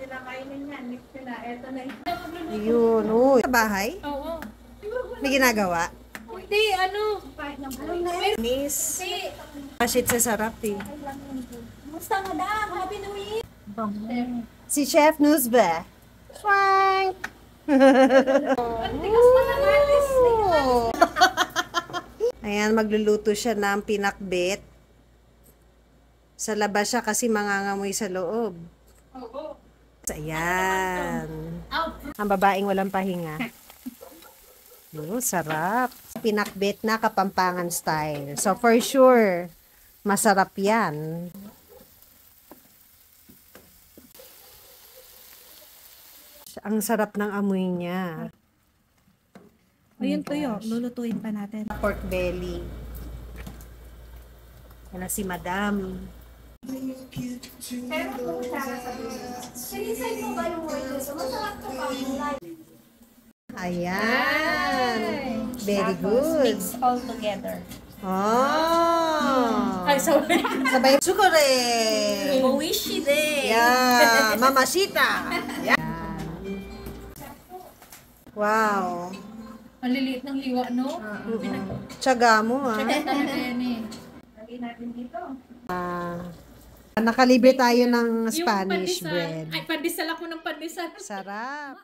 nila kainin yan. Next na, eto na. Yun, uy. Sa bahay? Oo. May ginagawa? Hindi, ano? Miss. Ashit sa sarap eh. Musta madam? Happy New Year! Si Chef Nuzbe. Swank! Tigas pa ng artist. Ayan, magluluto siya ng pinakbet. Sa labas siya kasi mangangamoy sa loob. Oo. Ayan. Ang babaeng walang pahinga. Sarap. Pinakbet na Kapampangan style. So for sure, masarap yan. Ang sarap ng amoy niya. Ayun tuyo, lulutuin pa natin. Pork belly. Yan na si Madam. Pero kung sinisay mo ba yung word ito? Masarap to pa. Ayan. Very good. Mix all together. Oh. Ay, sorry. Sabay sukore. Mowishi de. Yeah. Mamacita. Yan. Wow. Ang liliit ng liwa, no? Tiyaga mo ah. Lagay natin dito. Nakalibre tayo ng Spanish bread. Ay, pandesal ako ng pandesal. Sarap.